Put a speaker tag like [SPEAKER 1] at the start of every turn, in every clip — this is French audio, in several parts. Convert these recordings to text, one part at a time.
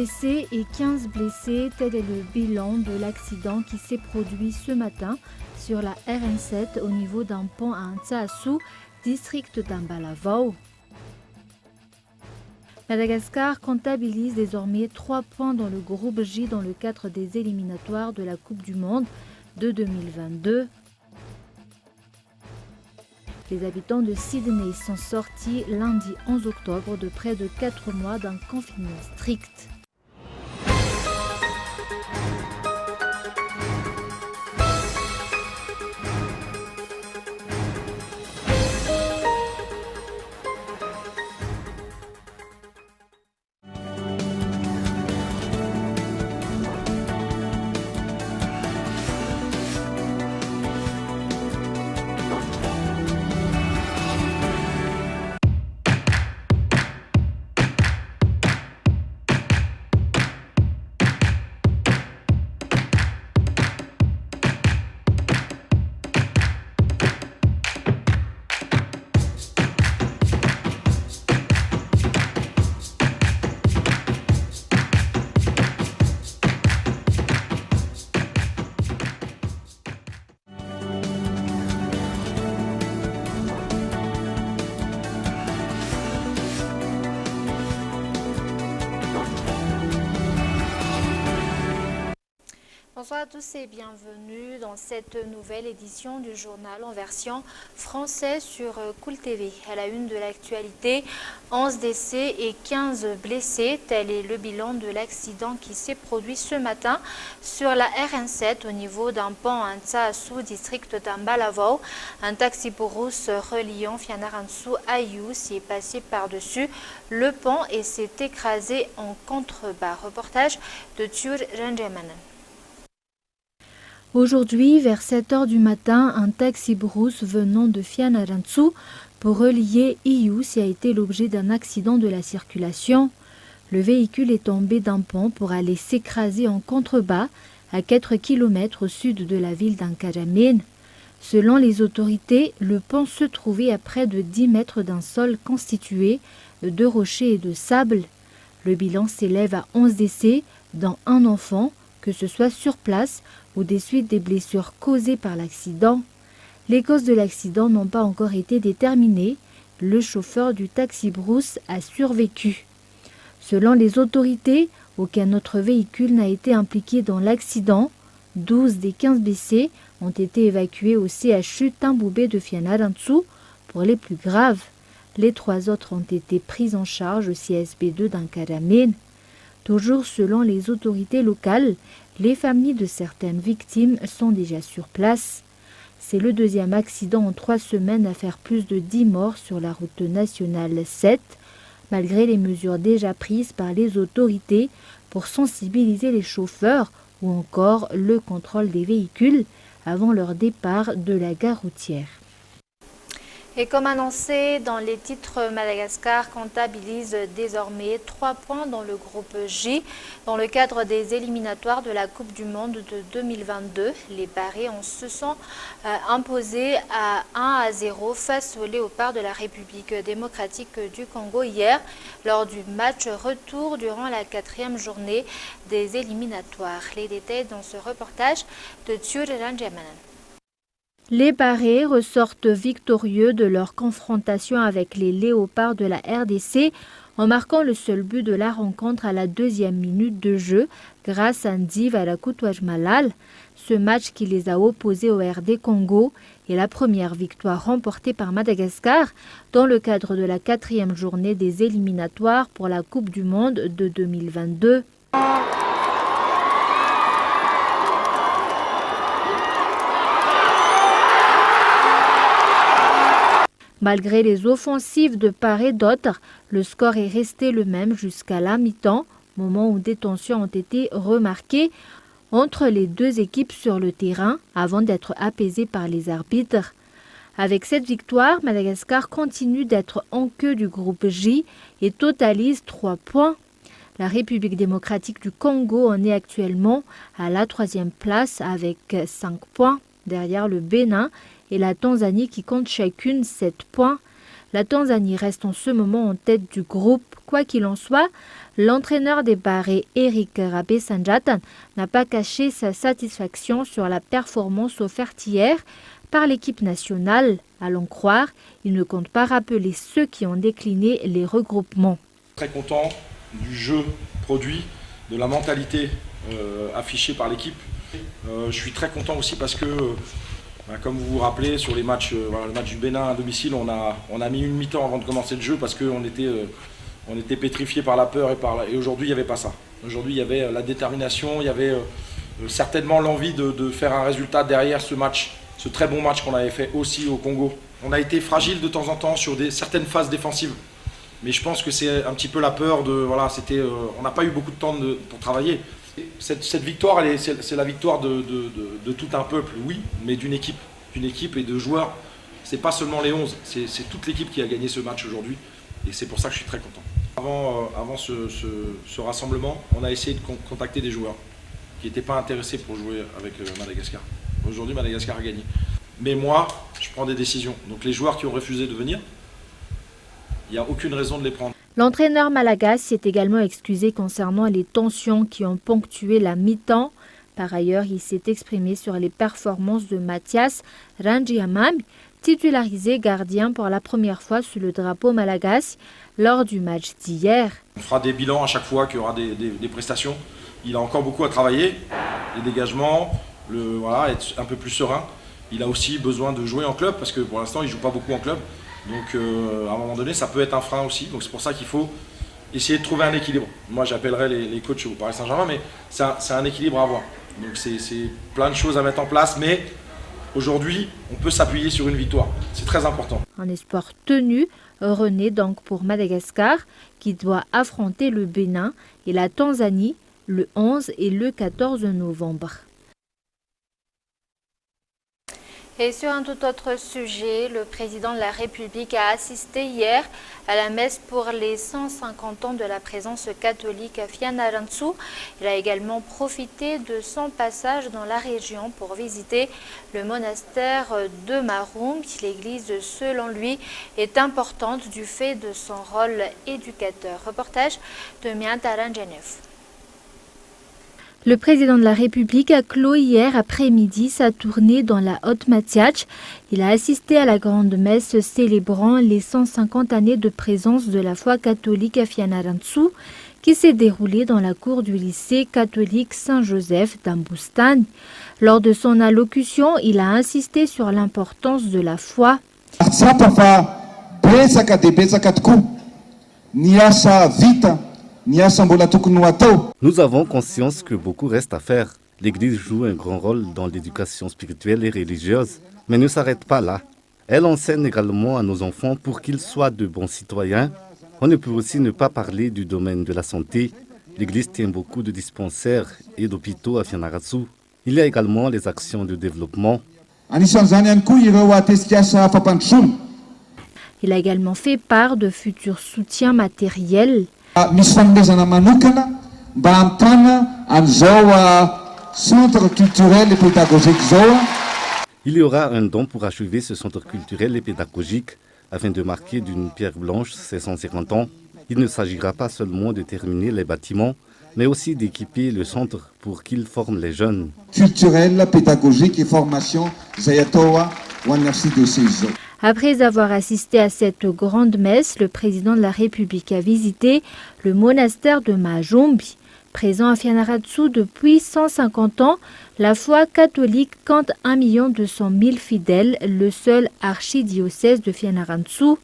[SPEAKER 1] décès et 15 blessés, tel est le bilan de l'accident qui s'est produit ce matin sur la RN7 au niveau d'un pont à Ntsaassou, district d'Ambalavao. Madagascar comptabilise désormais 3 points dans le groupe J dans le cadre des éliminatoires de la Coupe du Monde de 2022. Les habitants de Sydney sont sortis lundi 11 octobre de près de 4 mois d'un confinement strict.
[SPEAKER 2] Bonsoir à tous et bienvenue dans cette nouvelle édition du journal en version française sur Cool TV. À la une de l'actualité, 11 décès et 15 blessés. Tel est le bilan de l'accident qui s'est produit ce matin sur la RN7 au niveau d'un pont à Ntsaassou, district d'Ambalavao. Un taxi Bourous reliant Fianarantsoa à You s'y est passé par-dessus le pont et s'est écrasé en contrebas. Reportage de Tjur Ranjamanan.
[SPEAKER 1] Aujourd'hui, vers 7 h du matin, un taxi brousse venant de Fianarantsoa pour relier Ius a été l'objet d'un accident de la circulation. Le véhicule est tombé d'un pont pour aller s'écraser en contrebas à 4 km au sud de la ville d'Ankaramene. Selon les autorités, le pont se trouvait à près de 10 mètres d'un sol constitué de rochers et de sable. Le bilan s'élève à 11 décès, dont un enfant, que ce soit sur place ou des suites des blessures causées par l'accident. Les causes de l'accident n'ont pas encore été déterminées. Le chauffeur du taxi brousse a survécu. Selon les autorités, aucun autre véhicule n'a été impliqué dans l'accident. 12 des 15 blessés ont été évacués au CHU Tamboubé de Fianarantsoa pour les plus graves. Les 3 autres ont été pris en charge au CSB2 d'Ankaramene. Toujours selon les autorités locales, les familles de certaines victimes sont déjà sur place. C'est le deuxième accident en 3 semaines à faire plus de 10 morts sur la route nationale 7, malgré les mesures déjà prises par les autorités pour sensibiliser les chauffeurs ou encore le contrôle des véhicules avant leur départ de la gare routière.
[SPEAKER 2] Et comme annoncé dans les titres, Madagascar comptabilise désormais 3 points dans le groupe J. Dans le cadre des éliminatoires de la Coupe du Monde de 2022, les Barrés se sont imposés à 1-0 face aux Léopards de la République démocratique du Congo hier, lors du match retour durant la 4e journée des éliminatoires. Les détails dans ce reportage de Tjur Ranjamanan.
[SPEAKER 1] Les Barrés ressortent victorieux de leur confrontation avec les Léopards de la RDC en marquant le seul but de la rencontre à la 2e minute de jeu grâce à Ndzi Malal. Ce match qui les a opposés au RD Congo est la première victoire remportée par Madagascar dans le cadre de la 4e journée des éliminatoires pour la Coupe du Monde de 2022. Malgré les offensives de part et d'autre, le score est resté le même jusqu'à la mi-temps, moment où des tensions ont été remarquées entre les deux équipes sur le terrain avant d'être apaisées par les arbitres. Avec cette victoire, Madagascar continue d'être en queue du groupe J et totalise 3 points. La République démocratique du Congo en est actuellement à la 3e place avec 5 points, derrière le Bénin et la Tanzanie qui compte chacune 7 points. La Tanzanie reste en ce moment en tête du groupe. Quoi qu'il en soit, L'entraîneur des Barrés, Eric Rabé-Sanjatan, n'a pas caché sa satisfaction sur la performance offerte hier par l'équipe nationale. À l'en croire, il ne compte pas rappeler ceux qui ont décliné les regroupements.
[SPEAKER 3] Très content du jeu produit, de la mentalité affichée par l'équipe. Je suis très content aussi parce que, comme vous vous rappelez, sur les matchs, le match du Bénin à domicile, on a mis une mi-temps avant de commencer le jeu parce qu'on était pétrifié par la peur et aujourd'hui il n'y avait pas ça. Aujourd'hui il y avait la détermination, il y avait certainement l'envie de faire un résultat derrière ce match, ce très bon match qu'on avait fait aussi au Congo. On a été fragile de temps en temps sur certaines phases défensives, mais je pense que c'est un petit peu la peur de on n'a pas eu beaucoup de temps pour travailler. Cette victoire, c'est la victoire de tout un peuple, oui, mais d'une équipe et de joueurs. C'est pas seulement les 11, c'est toute l'équipe qui a gagné ce match aujourd'hui. Et c'est pour ça que je suis très content. Avant ce rassemblement, on a essayé de contacter des joueurs qui n'étaient pas intéressés pour jouer avec Madagascar. Aujourd'hui, Madagascar a gagné. Mais moi, je prends des décisions. Donc les joueurs qui ont refusé de venir, il n'y a aucune raison de les prendre.
[SPEAKER 1] L'entraîneur malagasy s'est également excusé concernant les tensions qui ont ponctué la mi-temps. Par ailleurs, il s'est exprimé sur les performances de Mathias Rangiamami, titularisé gardien pour la première fois sous le drapeau malagasy lors du match d'hier.
[SPEAKER 3] On fera des bilans à chaque fois qu'il y aura des prestations. Il a encore beaucoup à travailler, les dégagements, être un peu plus serein. Il a aussi besoin de jouer en club parce que pour l'instant il ne joue pas beaucoup en club. Donc à un moment donné ça peut être un frein aussi. Donc c'est pour ça qu'il faut essayer de trouver un équilibre. Moi j'appellerais les coachs au Paris Saint-Germain, mais c'est un équilibre à avoir. Donc c'est plein de choses à mettre en place, mais aujourd'hui, on peut s'appuyer sur une victoire. C'est très important.
[SPEAKER 1] Un espoir tenu renaît donc pour Madagascar qui doit affronter le Bénin et la Tanzanie le 11 et le 14 novembre.
[SPEAKER 2] Et sur un tout autre sujet, le président de la République a assisté hier à la messe pour les 150 ans de la présence catholique à Fianarantsoa. Il a également profité de son passage dans la région pour visiter le monastère de Marumbi. L'église, selon lui, est importante du fait de son rôle éducateur. Reportage de Miantaran Genève.
[SPEAKER 1] Le président de la République a clos hier après-midi sa tournée dans la Haute-Mathiach. Il a assisté à la grande messe célébrant les 150 années de présence de la foi catholique à Fianarantsoa qui s'est déroulée dans la cour du lycée catholique Saint-Joseph d'Ambustani. Lors de son allocution, il a insisté sur l'importance de la foi.
[SPEAKER 4] Nous avons conscience que beaucoup reste à faire. L'Église joue un grand rôle dans l'éducation spirituelle et religieuse, mais ne s'arrête pas là. Elle enseigne également à nos enfants pour qu'ils soient de bons citoyens. On ne peut aussi ne pas parler du domaine de la santé. L'Église tient beaucoup de dispensaires et d'hôpitaux à Fianarantsoa. Il y a également les actions de développement.
[SPEAKER 1] Il a également fait part de futurs soutiens matériels.
[SPEAKER 4] Centre culturel et pédagogique. Il y aura un don pour achever ce centre culturel et pédagogique afin de marquer d'une pierre blanche ses 150 ans. Il ne s'agira pas seulement de terminer les bâtiments, mais aussi d'équiper le centre pour qu'il forme les jeunes.
[SPEAKER 5] Culturel, pédagogique et formation, Zayatoa, merci de ces eaux.
[SPEAKER 1] Après avoir assisté à cette grande messe, le président de la République a visité le monastère de Marumbi. Présent à Fianarantsoa depuis 150 ans, la foi catholique compte 1 200 000 fidèles, le seul archidiocèse de Fianarantsoa.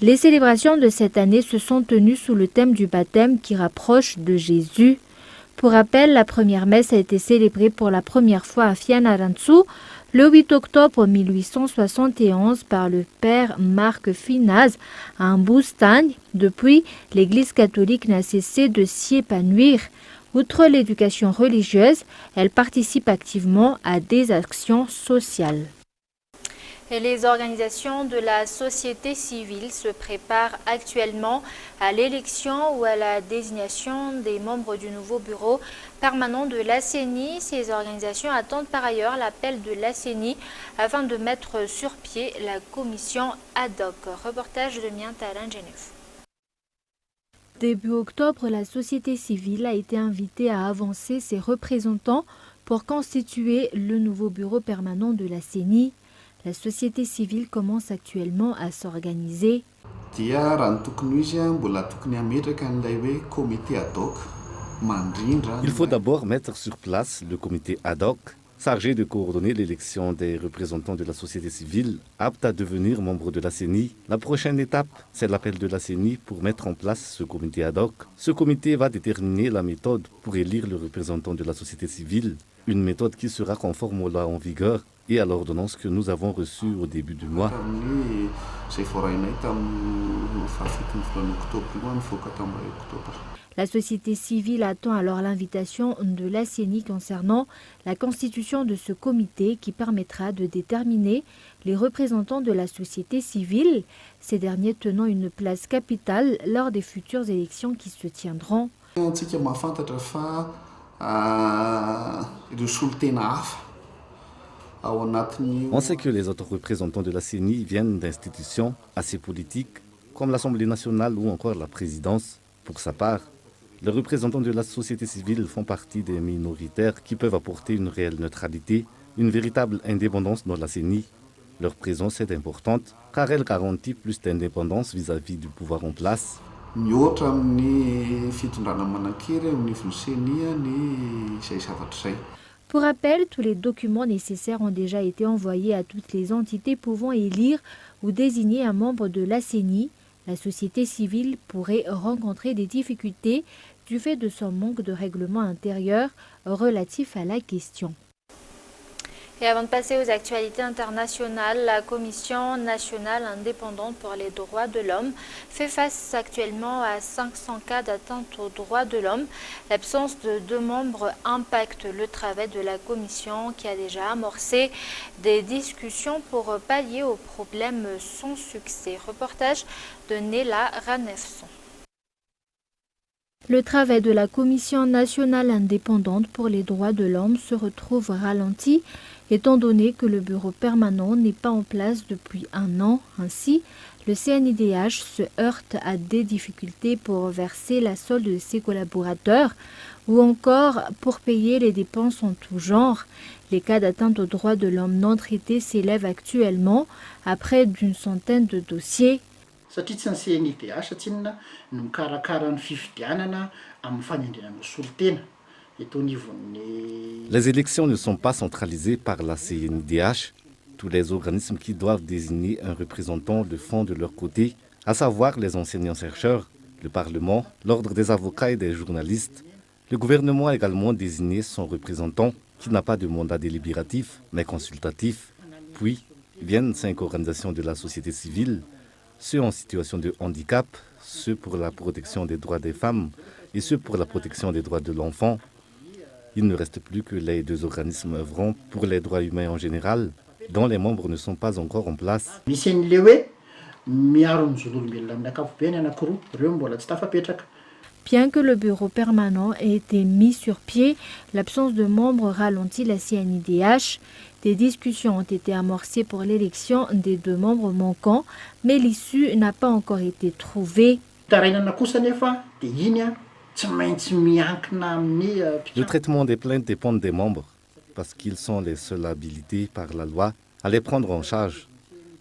[SPEAKER 1] Les célébrations de cette année se sont tenues sous le thème du baptême qui rapproche de Jésus. Pour rappel, la première messe a été célébrée pour la première fois à Fianarantsoa le 8 octobre 1871 par le père Marc Finaz à Ambustani. Depuis, l'Église catholique n'a cessé de s'y épanouir. Outre l'éducation religieuse, elle participe activement à des actions sociales.
[SPEAKER 2] Et les organisations de la société civile se préparent actuellement à l'élection ou à la désignation des membres du nouveau bureau permanent de l'ACENI. Ces organisations attendent par ailleurs l'appel de l'ACENI afin de mettre sur pied la commission ad hoc. Reportage de Miantaran Genève.
[SPEAKER 1] Début octobre, la société civile a été invitée à avancer ses représentants pour constituer le nouveau bureau permanent de la CENI. La société civile commence actuellement à s'organiser.
[SPEAKER 6] Il
[SPEAKER 4] faut d'abord mettre sur place le comité ad hoc, chargé de coordonner l'élection des représentants de la société civile aptes à devenir membres de la CENI. La prochaine étape, c'est l'appel de la CENI pour mettre en place ce comité ad hoc. Ce comité va déterminer la méthode pour élire le représentant de la société civile, une méthode qui sera conforme aux lois en vigueur et à l'ordonnance que nous avons reçue au début du mois.
[SPEAKER 1] La société civile attend alors l'invitation de la CENI concernant la constitution de ce comité qui permettra de déterminer les représentants de la société civile, ces derniers tenant une place capitale lors des futures élections qui se tiendront.
[SPEAKER 4] On sait que les autres représentants de la CENI viennent d'institutions assez politiques comme l'Assemblée nationale ou encore la présidence. Pour sa part, les représentants de la société civile font partie des minoritaires qui peuvent apporter une réelle neutralité, une véritable indépendance dans la CENI. Leur présence est importante car elle garantit plus d'indépendance vis-à-vis du pouvoir en place.
[SPEAKER 1] Pour rappel, tous les documents nécessaires ont déjà été envoyés à toutes les entités pouvant élire ou désigner un membre de la CENI. La société civile pourrait rencontrer des difficultés du fait de son manque de règlement intérieur relatif à la question.
[SPEAKER 2] Et avant de passer aux actualités internationales, la Commission nationale indépendante pour les droits de l'homme fait face actuellement à 500 cas d'atteinte aux droits de l'homme. L'absence de 2 membres impacte le travail de la Commission qui a déjà amorcé des discussions pour pallier aux problèmes sans succès. Reportage de Néla Ranefson.
[SPEAKER 1] Le travail de la Commission nationale indépendante pour les droits de l'homme se retrouve ralenti étant donné que le bureau permanent n'est pas en place depuis 1 an. Ainsi, le CNIDH se heurte à des difficultés pour verser la solde de ses collaborateurs ou encore pour payer les dépenses en tout genre. Les cas d'atteinte aux droits de l'homme non traités s'élèvent actuellement à près d'une centaine de dossiers.
[SPEAKER 4] Les élections ne sont pas centralisées par la CNIDH. Tous les organismes qui doivent désigner un représentant le font de leur côté, à savoir les enseignants-chercheurs, le Parlement, l'Ordre des avocats et des journalistes. Le gouvernement a également désigné son représentant, qui n'a pas de mandat délibératif, mais consultatif. Puis viennent 5 organisations de la société civile, ceux en situation de handicap, ceux pour la protection des droits des femmes et ceux pour la protection des droits de l'enfant. Il ne reste plus que les 2 organismes œuvrant pour les droits humains en général, dont les membres ne sont pas encore en place.
[SPEAKER 1] Bien que le bureau permanent ait été mis sur pied, l'absence de membres ralentit la CNIDH. Des discussions ont été amorcées pour l'élection des 2 membres manquants, mais l'issue n'a pas encore été trouvée.
[SPEAKER 4] Le traitement des plaintes dépend des membres, parce qu'ils sont les seuls habilités par la loi à les prendre en charge.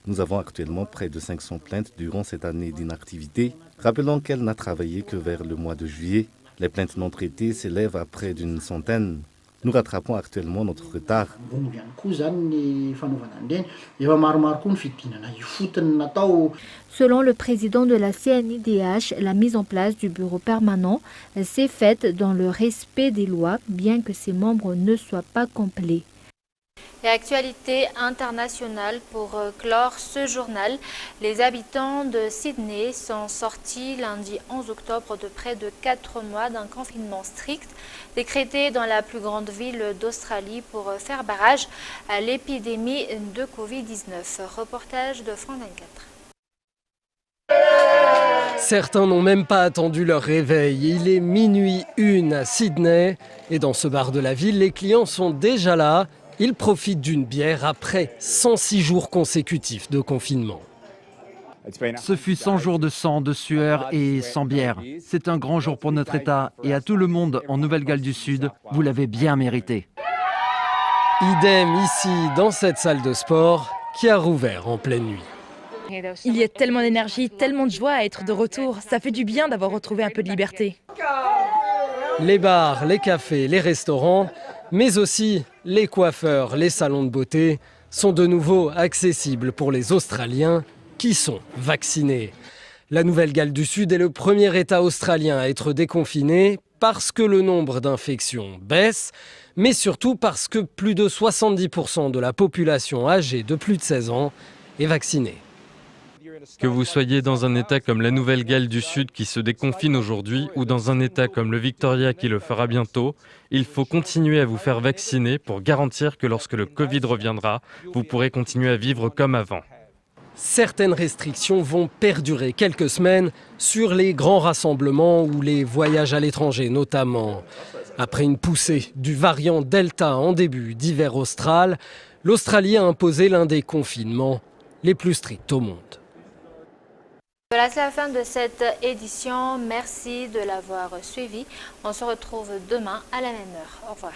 [SPEAKER 4] Nous avons actuellement près de 500 plaintes durant cette année d'inactivité. Rappelons qu'elle n'a travaillé que vers le mois de juillet. Les plaintes non traitées s'élèvent à près d'une centaine. Nous rattrapons actuellement notre retard.
[SPEAKER 1] Selon le président de la CNIDH, la mise en place du bureau permanent s'est faite dans le respect des lois, bien que ses membres ne soient pas complets.
[SPEAKER 2] Et actualité internationale pour clore ce journal. Les habitants de Sydney sont sortis lundi 11 octobre de près de 4 mois d'un confinement strict décrété dans la plus grande ville d'Australie pour faire barrage à l'épidémie de Covid-19. Reportage de France 24.
[SPEAKER 7] Certains n'ont même pas attendu leur réveil. Il est minuit 1 à Sydney et dans ce bar de la ville, les clients sont déjà là. Ils profitent d'une bière après 106 jours consécutifs de confinement.
[SPEAKER 6] Ce fut 100 jours de sang, de sueur et sans bière. C'est un grand jour pour notre État et à tout le monde en Nouvelle-Galles du Sud. Vous l'avez bien mérité.
[SPEAKER 7] Idem ici, dans cette salle de sport, qui a rouvert en pleine nuit.
[SPEAKER 8] Il y a tellement d'énergie, tellement de joie à être de retour. Ça fait du bien d'avoir retrouvé un peu de liberté.
[SPEAKER 7] Les bars, les cafés, les restaurants, mais aussi les coiffeurs, les salons de beauté sont de nouveau accessibles pour les Australiens qui sont vaccinés. La Nouvelle-Galles du Sud est le premier État australien à être déconfiné parce que le nombre d'infections baisse, mais surtout parce que plus de 70% de la population âgée de plus de 16 ans est vaccinée.
[SPEAKER 9] Que vous soyez dans un État comme la Nouvelle-Galles du Sud qui se déconfine aujourd'hui ou dans un État comme le Victoria qui le fera bientôt, il faut continuer à vous faire vacciner pour garantir que lorsque le Covid reviendra, vous pourrez continuer à vivre comme avant.
[SPEAKER 7] Certaines restrictions vont perdurer quelques semaines sur les grands rassemblements ou les voyages à l'étranger notamment. Après une poussée du variant Delta en début d'hiver austral, l'Australie a imposé l'un des confinements les plus stricts au monde.
[SPEAKER 2] Voilà, c'est la fin de cette édition. Merci de l'avoir suivi. On se retrouve demain à la même heure. Au revoir.